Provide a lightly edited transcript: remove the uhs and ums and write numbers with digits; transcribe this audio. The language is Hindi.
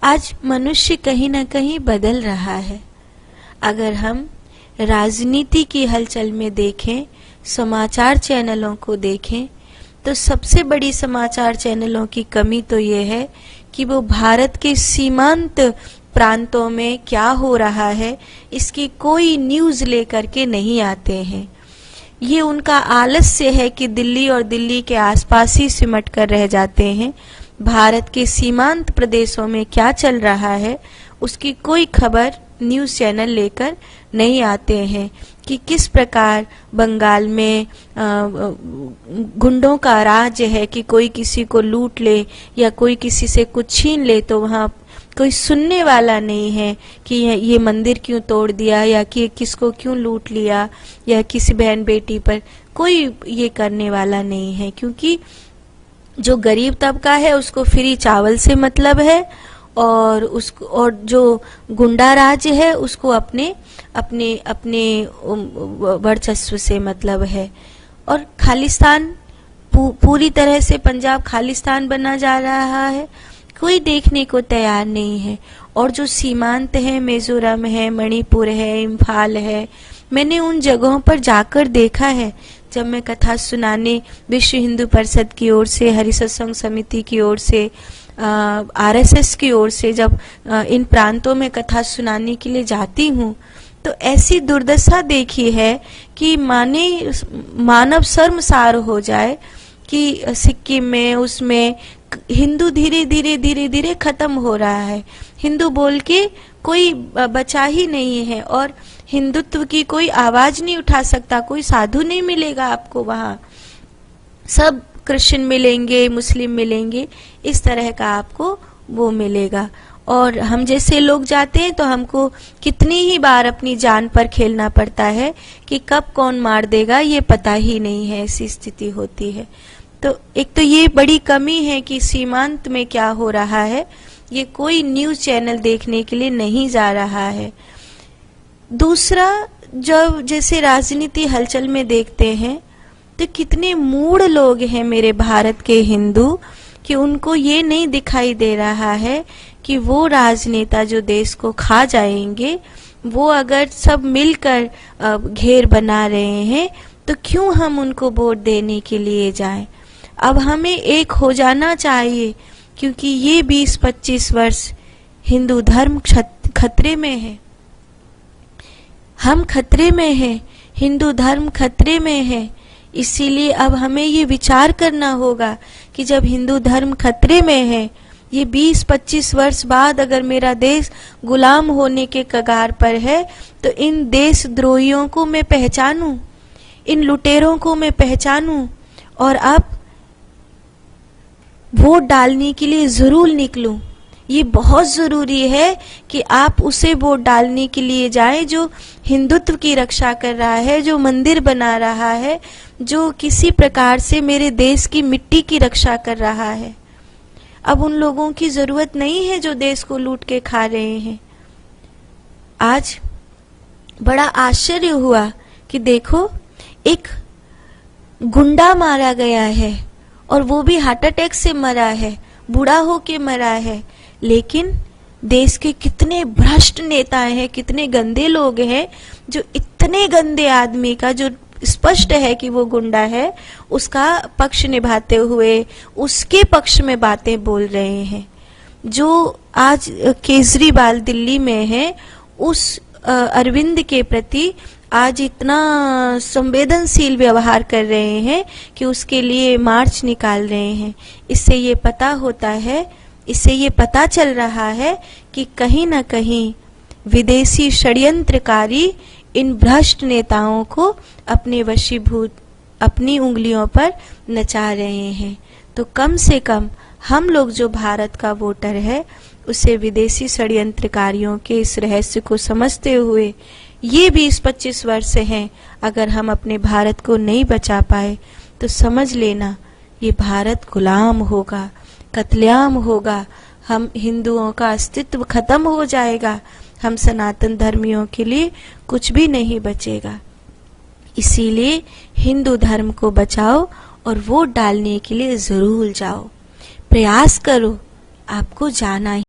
आज मनुष्य कहीं ना कहीं बदल रहा है। अगर हम राजनीति की हलचल में देखें, समाचार चैनलों को देखें, तो सबसे बड़ी समाचार चैनलों की कमी तो ये है कि वो भारत के सीमांत प्रांतों में क्या हो रहा है इसकी कोई न्यूज़ लेकर के नहीं आते हैं। ये उनका आलस्य है कि दिल्ली और दिल्ली के आसपास ही सिमट कर रह जाते हैं। भारत के सीमांत प्रदेशों में क्या चल रहा है उसकी कोई खबर न्यूज़ चैनल लेकर नहीं आते हैं कि किस प्रकार बंगाल में गुंडों का राज है कि कोई किसी को लूट ले या कोई किसी से कुछ छीन ले तो वहाँ कोई सुनने वाला नहीं है कि ये मंदिर क्यों तोड़ दिया या कि किसको क्यों लूट लिया या किसी बहन बेटी पर कोई ये करने वाला नहीं है, क्योंकि जो गरीब तबका है उसको फ्री चावल से मतलब है और जो गुंडा राज है उसको अपने अपने अपने वर्चस्व से मतलब है। और खालिस्तान पूरी तरह से पंजाब खालिस्तान बना जा रहा है, कोई देखने को तैयार नहीं है। और जो सीमांत है, मिजोरम है, मणिपुर है, इम्फाल है, मैंने उन जगहों पर जाकर देखा है। जब मैं कथा सुनाने विश्व हिंदू परिषद की ओर से, हरि सत्संग समिति की ओर से, आरएसएस की ओर से जब इन प्रांतों में कथा सुनाने के लिए जाती हूँ तो ऐसी दुर्दशा देखी है कि माने मानव शर्मसार हो जाए कि सिक्किम में उसमें हिंदू धीरे धीरे धीरे धीरे खत्म हो रहा है। हिंदू बोल के कोई बचा ही नहीं है और हिंदुत्व की कोई आवाज नहीं उठा सकता। कोई साधु नहीं मिलेगा आपको वहाँ, सब क्रिश्चियन मिलेंगे, मुस्लिम मिलेंगे, इस तरह का आपको वो मिलेगा। और हम जैसे लोग जाते हैं तो हमको कितनी ही बार अपनी जान पर खेलना पड़ता है कि कब कौन मार देगा ये पता ही नहीं है, ऐसी स्थिति होती है। तो एक तो ये बड़ी कमी है कि सीमांत में क्या हो रहा है ये कोई न्यूज़ चैनल देखने के लिए नहीं जा रहा है। दूसरा, जब जैसे राजनीति हलचल में देखते हैं तो कितने मूढ़ लोग हैं मेरे भारत के हिंदू कि उनको ये नहीं दिखाई दे रहा है कि वो राजनेता जो देश को खा जाएंगे, वो अगर सब मिलकर घेर बना रहे हैं तो क्यों हम उनको वोट देने के लिए जाएं। अब हमें एक हो जाना चाहिए, क्योंकि ये 20-25 वर्ष हिंदू धर्म खतरे में है, हम खतरे में हैं, हिंदू धर्म खतरे में है। इसीलिए अब हमें ये विचार करना होगा कि जब हिंदू धर्म खतरे में है, ये 20-25 वर्ष बाद अगर मेरा देश गुलाम होने के कगार पर है तो इन देशद्रोहियों को मैं पहचानूं, इन लुटेरों को मैं पहचानूं और अब वोट डालने के लिए जरूर निकलूं। ये बहुत जरूरी है कि आप उसे वोट डालने के लिए जाएं जो हिंदुत्व की रक्षा कर रहा है, जो मंदिर बना रहा है, जो किसी प्रकार से मेरे देश की मिट्टी की रक्षा कर रहा है। अब उन लोगों की जरूरत नहीं है जो देश को लूट के खा रहे हैं। आज बड़ा आश्चर्य हुआ कि देखो एक गुंडा मारा गया है और वो भी हार्ट अटैक से मरा है, बूढ़ा होके मरा है, लेकिन देश के कितने भ्रष्ट नेता हैं, कितने गंदे लोग हैं जो इतने गंदे आदमी का जो स्पष्ट है कि वो गुंडा है उसका पक्ष निभाते हुए उसके पक्ष में बातें बोल रहे हैं। जो आज केजरीवाल दिल्ली में है उस अरविंद के प्रति आज इतना संवेदनशील व्यवहार कर रहे हैं कि उसके लिए मार्च निकाल रहे हैं। इससे ये पता होता है, इससे ये पता चल रहा है कि कहीं ना कहीं विदेशी षड्यंत्रकारी इन भ्रष्ट नेताओं को अपने वशीभूत अपनी उंगलियों पर नचा रहे हैं। तो कम से कम हम लोग जो भारत का वोटर है उसे विदेशी षड्यंत्रकारियों के इस रहस्य को समझते हुए ये 20-25 वर्ष हैं, अगर हम अपने भारत को नहीं बचा पाए तो समझ लेना ये भारत गुलाम होगा, कत्लेआम होगा, हम हिंदुओं का अस्तित्व खत्म हो जाएगा, हम सनातन धर्मियों के लिए कुछ भी नहीं बचेगा। इसीलिए हिंदू धर्म को बचाओ और वोट डालने के लिए जरूर जाओ, प्रयास करो, आपको जाना